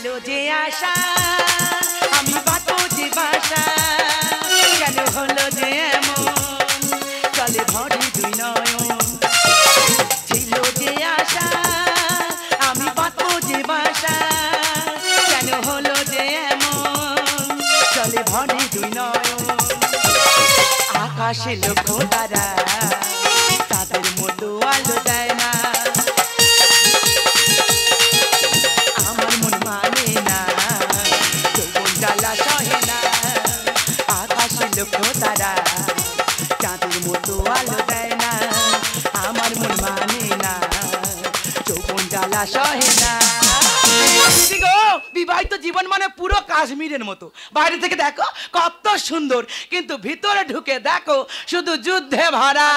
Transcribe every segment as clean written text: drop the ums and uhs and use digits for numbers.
ছিল যে আশা আমি বাঁচবো যে বাসা কেন হলো যে এমন চলে ভরে দুই নয়ন ছিল যে আশা আমি বাঁচবো যে বাসা কেন হলো যে এমন চলে ভরে দুই নয়ন আকাশে লক্ষ্য তারা তাদের মতো আলো দেয় না আমার মন মানে না যৌবন জ্বালা সহে না আকাশে লক্ষ্য তারা তাদের মতো আলো দেয় না আমার মন মানে না যৌবন জ্বালা সহে না বিবাহিত জীবন মানে পুরো কাশ্মীরের মতো বাইরে থেকে দেখো কত সুন্দর কিন্তু ভিতরে ঢুকে দেখো শুধু যুদ্ধে ভরা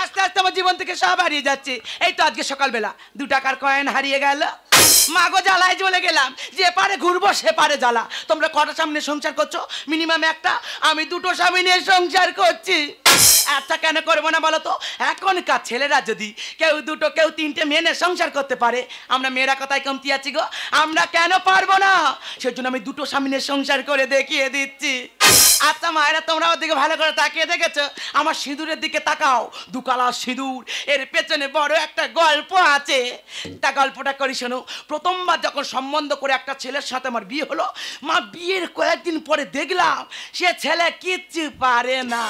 আস্তে আস্তে আমার জীবন থেকে সব হারিয়ে যাচ্ছে এই তো আজকে সকালবেলা 2 টাকার কয়েন হারিয়ে গেল মাগো জ্বালায় চলে গেলাম যে পারে ঘুরবো সে পারে জ্বালা তোমরা কটা সামনে সংসার করছো মিনিমাম একটা আমি 2টো স্বামী নিয়ে সংসার করছি একটা কেন করবো না বলো তো এখনকার ছেলেরা যদি কেউ 2টো কেউ 3টে মেয়ে নিয়ে সংসার করতে পারে আমরা মেয়েরা কথায় কমতি আছি গো আমরা কেন পারবো না সেজন্য আমি 2টো স্বামী নিয়ে সংসার করে দেখিয়ে দিচ্ছি আচ্ছা মায়েরা তোমরা ওদিকে ভালো করে তাকিয়ে দেখেছো আমার সিঁদুরের দিকে তাকাও 2 কালা সিঁদুর এর পেছনে বড় একটা গল্প আছে তা গল্পটা করি শোনো প্রথমবার যখন সম্বন্ধ করে একটা ছেলের সাথে আমার বিয়ে হলো মা বিয়ের কয়েকদিন পরে দেখলাম সে ছেলে কিচ্ছু পারে না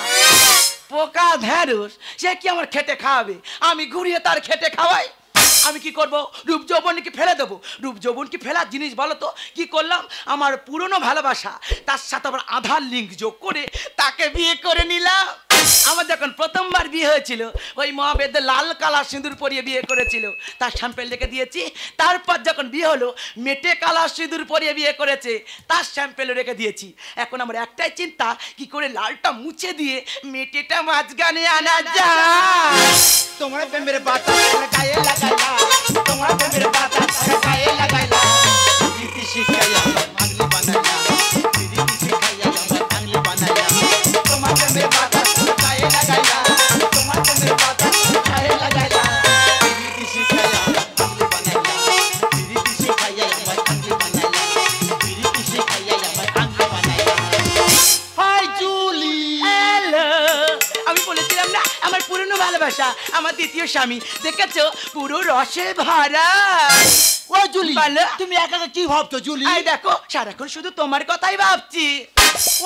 পোকা ঢেঁড়স সে কি আমার খেটে খাওয়াবে আমি ঘুরিয়ে তার খেটে খাওয়াই আমি কি করব রূপ যৌবন কি ফেলে দেবো রূপ যৌবন কি ফেলার জিনিস বলো তো কি করলাম আমার পুরনো ভালোবাসা তার সাথে আবার আধার লিঙ্ক যোগ করে তাকে বিয়ে করে নিলাম আমার যখন প্রথমবার বিয়ে হয়েছিল ওই মহাবেদে লাল কালার সিঁদুর পরিয়ে বিয়ে করেছিল তার স্যাম্পেল রেখে দিয়েছি তারপর যখন বিয়ে হলো মেটে কালার সিঁদুর পরিয়ে বিয়ে করেছে তার স্যাম্পেল রেখে দিয়েছি এখন আমার একটাই চিন্তা কি করে লালটা মুছে দিয়ে মেটেটা মাঝখানে আনা যায় তোমরা প্রেমের বাতা গায়ে লাগাইলা তোমরা প্রেমের বাতা গায়ে লাগাইলা রীতি শিখাইয়া পাগলি বানাইলা রীতি শিখাইয়া পাগলি বানাইলা তোমরা প্রেমের বাতা গায়ে লাগাইলা তোমরা প্রেমের বাতা গায়ে লাগাইলা রীতি শিখাইয়া পাগলি বানাইলা রীতি শিখাইয়া পাগলি বানাইলা রীতি শিখাইয়া পাগলি বানাইলা হাই জুলি হ্যালো আমি বলেছিলাম না আমার পুরনো ভালোবাসা আমার দ্বিতীয় স্বামী দেখেছো পুরো রসে ভরা ও জুলি তুমি একা একা কি ভাবছো জুলি এই দেখো সারাক্ষণ শুধু তোমার কথাই ভাবছি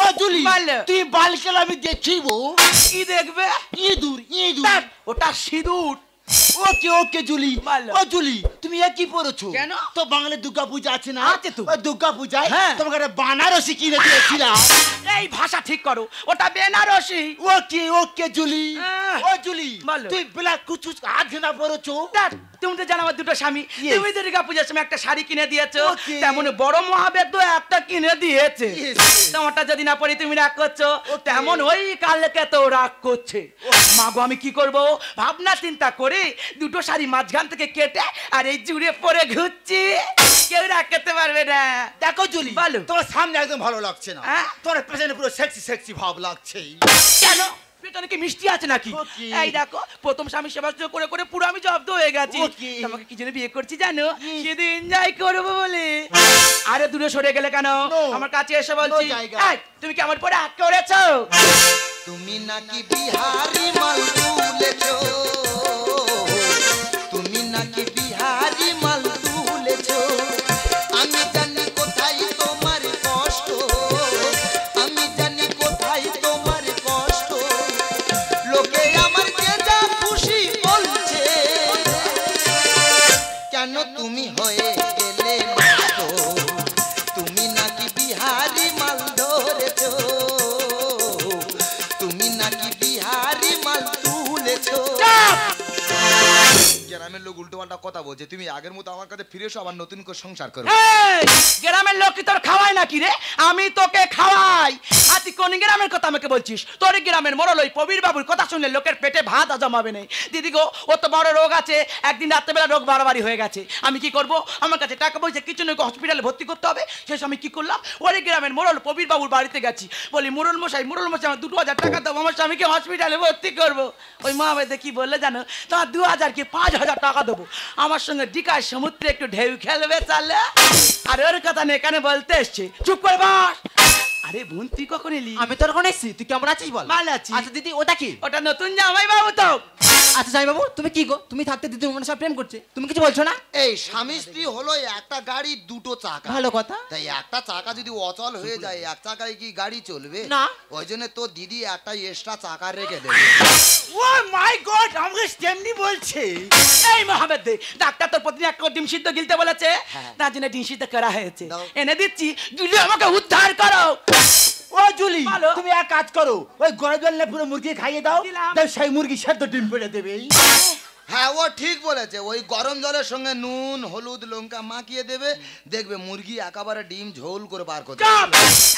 ও জুলি বলো। তুই বালকেল আমি দেখিব কি দেখবে ইঁদুর ইঁদুর ধ্যাৎ, ওটা সিঁদুর ওকে ওকে জুলি বলো। ও জুলি তুমি কি পড়েছো কেন? তো বাঙালি দুর্গা পূজা আছে না আছে তো। ওই দুর্গা পূজায় হ্যাঁ। তোমাকে একটা বানারসি কিনে দিয়েছিলাম এই ভাষা ঠিক করো ওটা বেনারসি ওকে ওকে জুলি ও জুলি বলো। তুই ব্ল্যাক কুচুচ আধনা পড়েছো ধ্যাৎ, তুমি তো জানো আমার 2টো স্বামী Yes. তুমি দুর্গা পূজার সময় একটা শাড়ি কিনে দিয়েছো Okay. তেমন বড় মহাবেদ একটা কিনে দিয়েছে Yes. তোমারটা যদি না পড়ি তুমি রাগ করছো Okay. তেমন ওই কালকে তো রাগ করছে মাগো আমি কি করব ভাবনা চিন্তা করে 2টো শাড়ি মাঝখান থেকে কেটে আর এই জুড়ে পরে ঘুরছি কেউ রাগ করতে পারবে না দেখো জুলি বলো। তোমার সামনে একদম ভালো লাগছে না হ্যাঁ? তোমার পেছনে পুরো সেক্সি সেক্সি ভাব লাগছে কেন পেছনে কি মিষ্টি আছে নাকি Okay. এই দেখো প্রথম স্বামী সেবা করে করে পুরো আমি জব্দ হয়ে গেছি Okay. তোমাকে কি জন্য বিয়ে করছি জানো শুধু এনজয় করবো বলে আরে দূরে সরে গেলে কেন No. আমার কাছে এসে বলছি No জায়গা। এই, তুমি কি আমার পরে হাত করেছো তুমি নাকি বিহারি মাল তুলেছো তুমি নাকি বিহারি মাল তুলেছো আমি জানি কোথায় তোমার কষ্ট আমি জানি কোথায় তোমার কষ্ট লোকে আমার যে যা খুশি বলছে কেন তুমি হয়ে গেলে নষ্ট তুমি নাকি বিহারি মাল ধরেছো তুমি নাকি বিহারি মাল তুলেছো গ্রামের লোক উল্টো পাল্টা কথা বলছে তুমি আগের মতো আমার কাছে ফিরে এসো আবার নতুন করে সংসার করো এই, গ্রামের লোক কি তোর খাওয়ায় নাকি রে আমি তোকে খাওয়াই আর তুই কোন গ্রামের কথা আমাকে বলছিস তোর গ্রামের মোড়ল ওই প্রবীর বাবুর কথা শুনলে লোকের পেটে ভাত জমাবে নেই দিদি গো ও তো বড় রোগ আছে একদিন রাত্রেবেলা রোগ বাড়াবাড়ি হয়ে গেছে আমি কি করব আমার কাছে টাকা পয়সা কিছু নয় হসপিটালে ভর্তি করতে হবে শেষ আমি কি করলাম ওই গ্রামের মোড়ল প্রবীর বাবুর বাড়িতে গেছি বলি মোড়ল মশাই আমার 2000 টাকা দাও আমার স্বামীকে হসপিটালে ভর্তি করবো ওই মা ভাই কি বললে জানো তোমার 2000 কি 5000 10,000 টাকা দেবো আমার সঙ্গে দীঘার সমুদ্রে একটু ঢেউ খেলবে চালে আর ওর কথা না এখানে বলতে এসছে চুপ করে বস আরে বোন তুই কখন এলি আমি তোর কোন এসছি তুই কেমন আছিস বল ভালো আছি আচ্ছা দিদি ওটা কি ওটা নতুন জামাই বাবু তো আচ্ছা জামাই বাবু তুমি কি গো তুমি থাকতে দিদি মনে সব প্রেম করছে তুমি কিছু বলছো না এই স্বামী স্ত্রী হলো একটা গাড়ি দুটো চাকা ভালো কথা তাই একটা চাকা যদি অচল হয়ে যায় এক চাকায় কি গাড়ি চলবে না। ওই জন্য তো দিদি একটা এক্সট্রা চাকা রেখে দেবে ও মাই গড আমাকে তেমনি বলছে এই মোহাম্মদ দে ডাক্তার তোর প্রতিদিন এক ডিম সিদ্ধ গিলতে বলেছে তার জন্য ডিম সিদ্ধ করা হয়েছে দাও। এনে দিচ্ছি জুলি আমাকে উদ্ধার করো ও জুলি ভালো। তুমি এক কাজ করো ওই গরম জল নিয়ে পুরো মুরগি খাইয়ে দাও দিলাম। তাই সেই মুরগি সেদ্ধ ডিম পেড়ে দেবে হ্যাঁ ও ঠিক বলেছে ওই গরম জলের সঙ্গে নুন হলুদ লঙ্কা মাখিয়ে দেবে দেখবে মুরগি একেবারে ডিম ঝোল করে বার করে দেবে। চুপ!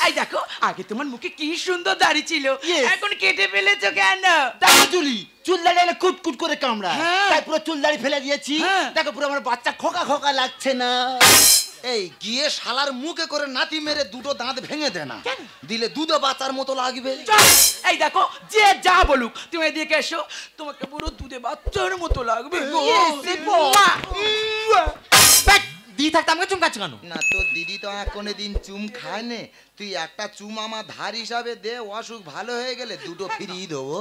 এই দেখো আগে তোমার মুখে কি সুন্দর দাড়ি ছিল Yes. এখন কেটে ফেলেছো কেন দেখো জুলি চুল দাঁড়িয়ে কুটকুট করে কামড়া হ্যাঁ। তাই পুরো চুল দাড়ি ফেলে দিয়েছি হ্যাঁ। দেখো পুরো আমার বাচ্চা খোকা খোকা লাগছে না এই গিয়ে শালার মুখে করে নাতি মেরে দুটো দাঁত ভেঙে দে না দিলে দুধে বাচ্চার মতো লাগবে চুপ! এই দেখো যে যা বলুক তুমি এদিকে এসো তোমাকে পুরো দুধে বাচ্চার মতো লাগবে গো। Yes, মুয়া! ব্যাট, দিদি থাকতে আমাকে চুমকাচ্ছ কেন না তোর দিদি তো আর কোনোদিন চুম খায় নে তুই একটা চুম আমার ধার হিসাবে দে অসুখ ভালো হয়ে গেলে দুটো ফিরিয়ে দেবো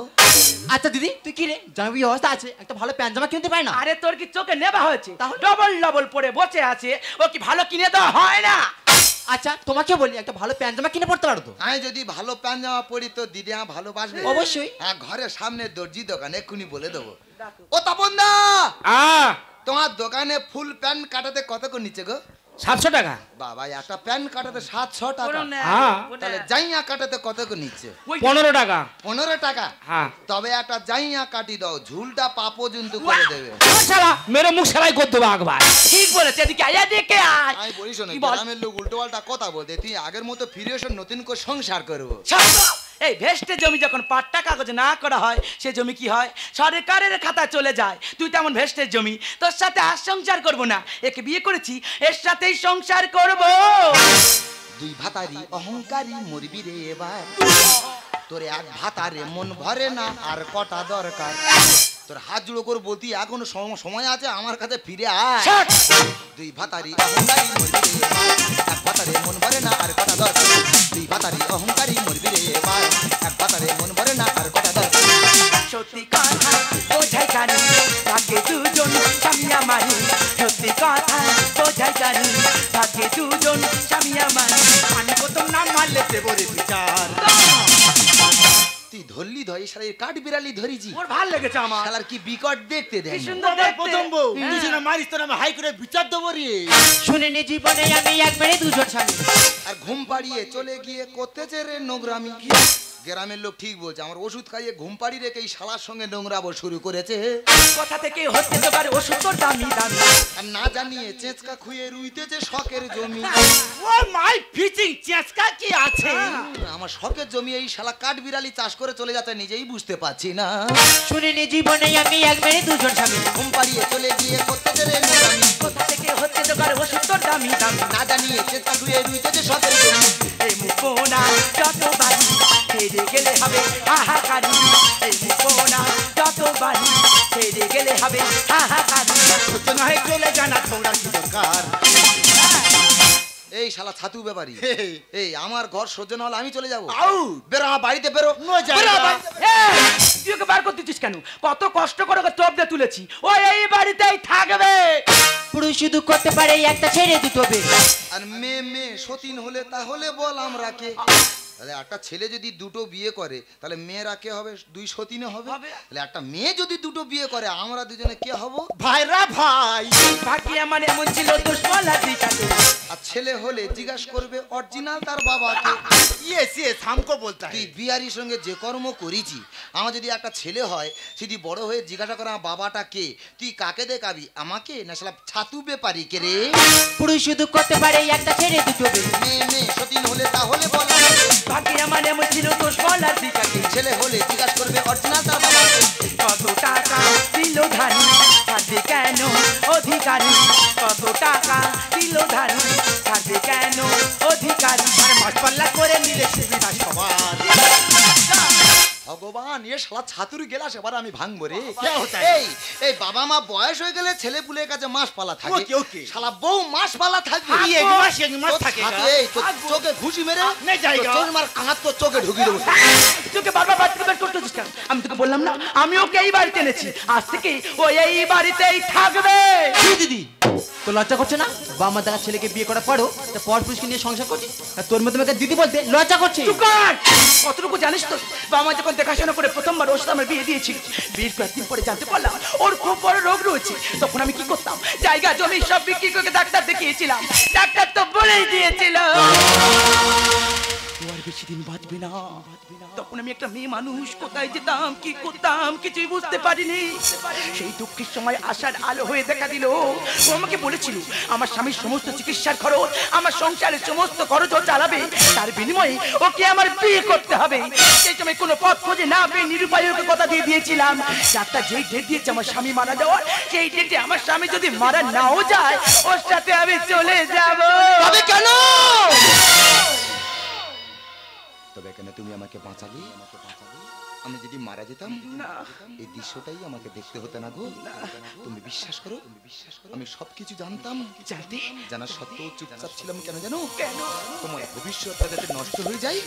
আচ্ছা দিদি তুই কি রে জামাই অবস্থা আছে একটা ভালো প্যান্ট জামা কিনতে পারি না আরে তোর কি চোখে নেবা হয়েছে তাহলে? ডবল ডবল পরে বসে আছে ও কি ভালো কিনে দেওয়া হয় না আচ্ছা তোমাকে বলি একটা ভালো প্যান্ট জামা কিনে পড়তে পারো তো আমি যদি ভালো প্যান্ট জামা পরি তো দিদি আমার ভালোবাসবে অবশ্যই। হ্যাঁ ঘরের সামনে দর্জি দোকান এক্ষুনি বলে দেবো ও তপন দা তোমার দোকানে ফুল প্যান্ট কাটাতে কত করে নিচ্ছে গো 700 টাকা বাবা একটা প্যান্ট কাটাতে 700 টাকা পুরো নেয়, হ্যাঁ। পুরো তাহলে নেয়। জাইয়া কাটাতে কত করে নিচ্ছে ওই 15 টাকা 15 টাকা হ্যাঁ তবে একটা জাইয়া কাটি দাও ঝুলটা পা পর্যন্ত করে দেবে শালা মেরে মুখ সেলাই করে দেবো একবার ঠিক বলেছে এদিকে আয় এদিকে আয় আমি বলি শোনো কি বল? গ্রামের লোক উল্টো পাল্টা কথা বলতে তুই আগের মতো ফিরে এসে নতুন করে সংসার করবো শান্ত! এই ভেস্টে জমি যখন পাট্টা কাগজ না করা হয় সে জমি কি হয় সরকারের খাতায় চলে যায় তুই তেমন ভেস্টের জমি তোর সাথে আর সংসার করব না একে বিয়ে করেছি এর সাথেই সংসার করব দুই ভাতারি অহংকারী মরবি রে এবার তোর এক ভাতারে মন ভরে না আর কটা দরকার তোর হাত জুড়ো করে বলতি এখনো সময় আছে আমার কাছে ফিরে আয় ছাড়! দুই ভাতারি অহংকারী মরবি রে এবার এক ভাতারে মন ভরে না আর কটা দরকার দুই ভাতারি অহংকারী মরবি রে এবার এক ভাতারে মন ভরে না আর কটা দরকার সত্যি কথা বোঝাই জানি থাকে দুজন স্বামী আমারি সত্যি কথা বোঝাই জানি থাকে দুজন স্বামী আমারি আমি কত নাম মারলে দেবো রে বিচার তুই ধরলি ধরি শালার কাঠ বিড়ালি ধরিছি ওর ভাল লেগেছে আমার শালার কি বিকট দেখতে কি দেয় সুন্দর আমার দেখতে। প্রথম বউ হ্যাঁ। তুই না মারিস তোর আমি হাই করে বিচার দেবো রে শুনে জীবনে আমি এক মেরে দুজন স্বামী আর ঘুম পাড়িয়ে চলে গিয়ে করতেছে রে নোংরামি গ্রামের লোক ঠিক বলছে আমার ওষুধ খাইয়ে ঘুম পাড়িয়ে রেখে এই শালার সঙ্গে নোংরাবো শুরু করেছে কথা থেকে হচ্ছে তো পারে ওষুধ তোর দামি দামি আর না জানিয়ে চেঁচকা খুঁয়ে রুইতেছে শখের জমি ও মাই ফিচিং চেষ্টা কি আছে আমার শখের জমি এই শালা কাঠ বিড়ালি চাষ করে চলে যাচ্ছে নিজেই বুঝতে পারছি না শুনে জীবনে আমি এক মেরে দুজন স্বামী ঘুম পাড়িয়ে চলে গিয়ে করতেছে রে নোংরামি কোথা থেকে হচ্ছে তো পারে ওষুধ তোর দামি দামি না জানিয়ে চেঁচকা খুঁয়ে রুইতেছে শখের জমি এই মুখোনা যত বাড়ি ছেড়ে গেলে হবে হাহাকারি এই মুখোনা যত বাড়ি ছেড়ে গেলে হবে হাহাকারি সত্য নয় চলে জানা তোমরা কি দরকার এই শালা ছাতু ব্যাপারী এই আমার ঘর সহ্য না হলে আমি চলে যাবো আউ বেরো আমার বাড়িতে বেরো নো জায়গা। বেরো আমার বাড়িতে। এই, তুই ওকে বার করতে দিচ্ছিস কেন কত কষ্ট করে ওকে টপ দিয়ে তুলেছি ও এই বাড়িতেই থাকবে পুরুষ শুধু করতে পারে একটা ছেড়ে দুটো বে আর মেয়ে সতীন হলে তাহলে বল আমরা কে তাহলে একটা ছেলে যদি দুটো বিয়ে করে তাহলে মেয়েরা কে হবে দুই সতীনে হবে হবে। তাহলে একটা মেয়ে যদি দুটো বিয়ে করে আমরা দুজনে কে হব ভাইরা ভাই বাকি আমার এমন ছিল দুশ্মলা দিকাতে আর ছেলে হলে জিজ্ঞাসা করবে অরিজিনাল তার বাবাকে ইয়েস ইয়েস हमको बोलता তুই है বিয়ারির সঙ্গে যে কর্ম করেছি আমার যদি একটা ছেলে হয় যদি বড় হয়ে জিজ্ঞাসা করে আমার বাবাটা কে তুই কাকে দেখাবি আমাকে না শালা ছাতু বেপারি কে রে পুরুষ শুধু করতে পারে একটা ছেড়ে দুটো বে মেয়ে সতীন হলে তাহলে বল আমাকে। বাকি আমার এমন ছিল দুশ্মলা দিকাতে ছেলে হলে জিজ্ঞাসা করবে অরিজিনাল তার বাবাকে কত টাকা দিল ধানি ছাড়বে কেন অধিকারী কত টাকা দিল ধানি ছাড়বে কেন অধিকারী আর মাছপাল্লা করে নিলে সুবিধা সবার ভগবান এ শালা ছাতুরি গেলাস এবার আমি ভাঙবো রে क्या होता है? এই এই বাবা মা বয়স হয়ে গেলে ছেলে পুলের কাছে মাস পালা থাকে ওকে, ওকে। শালা বউ মাস পালা থাকবে ये एक मास তোর थकेगा ছাতু, এই তোর চোখে ঘুষি মেরে नहीं जाएगा। তোর মার কাঁধ তোর চোখে ঢুকিয়ে দেবো তোকে বারবার বাড়ি থেকে বের করতে হচ্ছিস কেন? আমি তোকে বললাম না আমি ওকে এই বাড়িতে এনেছি, আজ থেকে ও এই বাড়িতেই থাকবে। কি দিদি তো লজ্জা করছে না? বাবা মা দেখা ছেলেকে বিয়ে করার পরও তা পর পুরুষকে নিয়ে সংসার করছিস, আর তোর মধ্যে আমাকে দিদি বলতে লজ্জা করছে? চুপ কর! কতটুকু জানিস তো, বাবা মা যখন দেখাশোনা করে প্রথমবার ওর সাথে আমার বিয়ে দিয়েছিল, বিয়ের কয়েকদিন পরে জানতে পারলাম ওর খুব বড় রোগ রয়েছে। তখন আমি কি করতাম, জায়গা জমি সব বিক্রি করে ডাক্তার দেখিয়েছিলাম। ডাক্তার তো বলেই দিয়েছিল ও আর বেশি দিন বাঁচবে না। তখন আমি একটা মেয়ে মানুষ, কোথায় যেতাম কি করতাম কিছুই বুঝতে পারিনি। সেই দুঃখের সময় আশার আলো হয়ে দেখা দিল। ও আমাকে বলেছিল আমার স্বামীর সমস্ত চিকিৎসার খরচ, আমার সংসারের সমস্ত খরচ ও চালাবে, তার বিনিময়ে ওকে আমার বিয়ে করতে হবে। সেই সময় কোনো পথ খুঁজে না পেয়ে নিরুপায় ওকে কথা দিয়ে দিয়েছিলাম, ডাক্তার যেই ডেট দিয়েছে আমার স্বামী মারা যাওয়ার, সেই ডেটে আমার স্বামী যদি মারা নাও যায় ওর সাথে আমি চলে যাব। তবে কেন তবে কেন তুমি আমাকে বাঁচালে? আমি যদি মারা যেতাম না। এই দৃশ্যটাই আমাকে দেখতে হতো না গো। তুমি বিশ্বাস করো আমি সবকিছু জানতাম, জানতে জানা সত্ত্বেও চুপচাপ ছিলাম কেন জানো? কেন? তোমার ভবিষ্যৎটা যাতে নষ্ট হয়ে যায়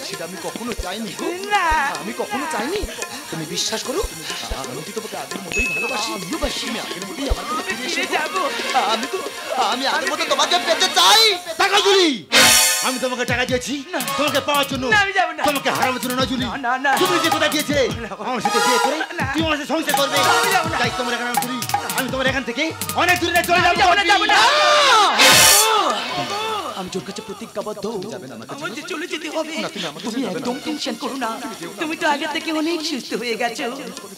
সেটা আমি কখনো চাইনি গো। না। আমি কখনো চাইনি। তুমি বিশ্বাস করো আমি তো তোমাকে আগের মতোই ভালোবাসি। তুমি আগের মতোই আমার কাছে ফিরে এসো ফিরে গো। যাবো। আমি আগের মতো তোমাকে পেতে চাই। টাকা জুলি আমি তোমাকে টাকা দিয়েছি তোমাকে পাওয়ার জন্য, না, আমি যাবো না। তোমাকে হারানোর জন্য না জুলি। না, না, না। তুমি যে কোথায় গিয়েছে আমার সাথে বিয়ে করে না। তুমি আমার সাথে সংসার করবে, আমি যাবো না। তাই তোমার এখানে আমি জুলি। আমি তোমার এখান থেকে অনেক দূরে চলে যাবো। যাবো না। আমি তোর কাছে প্রতিজ্ঞাবদ্ধ, আমার যে চলে যেতে হবে। তুমি একদম টেনশন করো না, তুমি তো আগে থেকে অনেক সুস্থ হয়ে গেছো।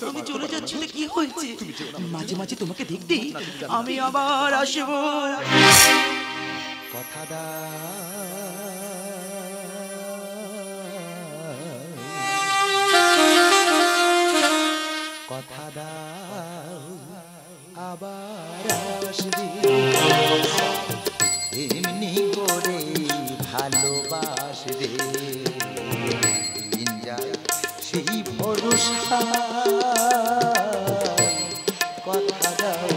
তুমি চলে যাচ্ছ তো কি হয়েছে, মাঝে মাঝে তোমাকে দেখতে আমি আবার আসবো। কথা দা কথা দাও আবার আসবে, এমনি করে ভালোবাসবে, দিন যায় সেই ভরসা। কথা দাও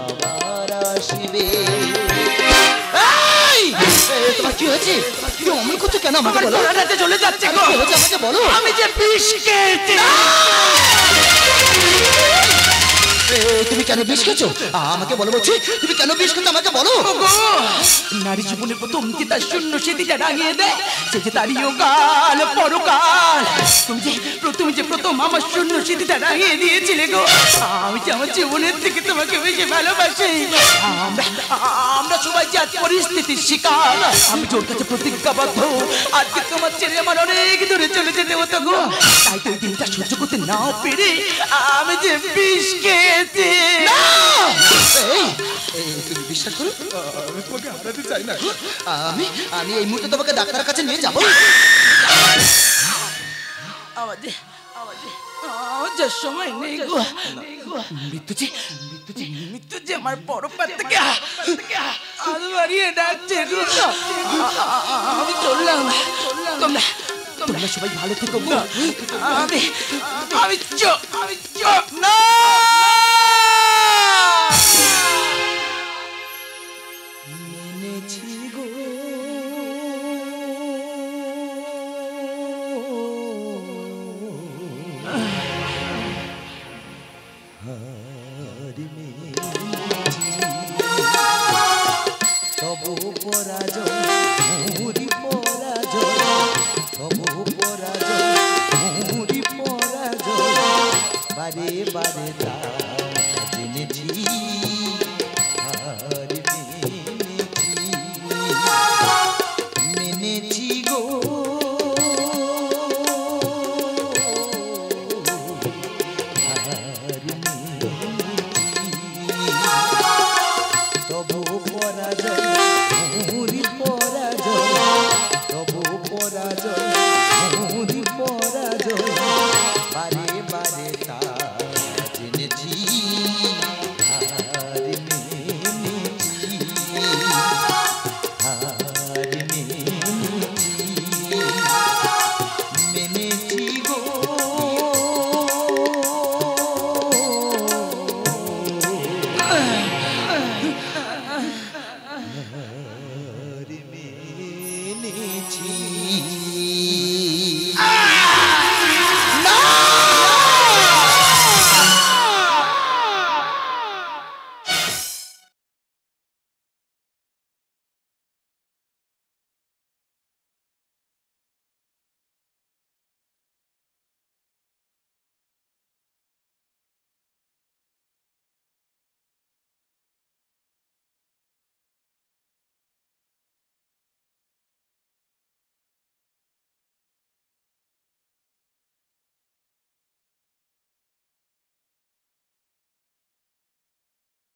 আবার আসবে। তোমার কি হয়েছে? তুমি অমন করছো কেন আমাকে বলো? রাতে চলে যাচ্ছে গো। কি হয়েছে আমাকে বলো। আমি যে বিষ খেয়েছি। তুমি কেন বিষ খেয়েছো আমাকে বলো বলছি। তুমি কেন বিষ খেয়েছো আমাকে বলো। নারী জীবনের প্রথম যে তার শূন্য স্মৃতিটা রাঙিয়ে দেয়, সে যে তারই কাল পরকাল। তুমি যে প্রথম আমার শূন্য স্মৃতিটা রাঙিয়ে দিয়েছিলে গো। আমি যে আমার জীবনের থেকে তোমাকে বেশি ভালোবাসি। আমরা সবাই যে আজ পরিস্থিতির শিকার। আমি তোর কাছে প্রতিজ্ঞাবদ্ধ, আজকে তোমার ছেলে আমার অনেক দূরে চলে যেতে হতো গো। তাই তো এই দিনটা সহ্য করতে না পেরে আমি যে বিষ খেয়েছি। তুমি বিশ্বাস করো আমি তোমাকে হারাতে চাই না। আমি এই মুহূর্তে তোমাকে ডাক্তারের কাছে নিয়ে যাবো। আমাদের সময় নেই গো। মৃত্যু যে আমার বড় পার থেকে আজ বাড়িয়ে ডাকছে গো। আমি চললাম। তোমরা সবাই ভালো থেকো গো। আমি চোখ না। মেনেছি গো তবু পরাজয় মুড়ি পরাজয়, তবু পরাজয় মুড়ি পরাজয়, বারে বারে তা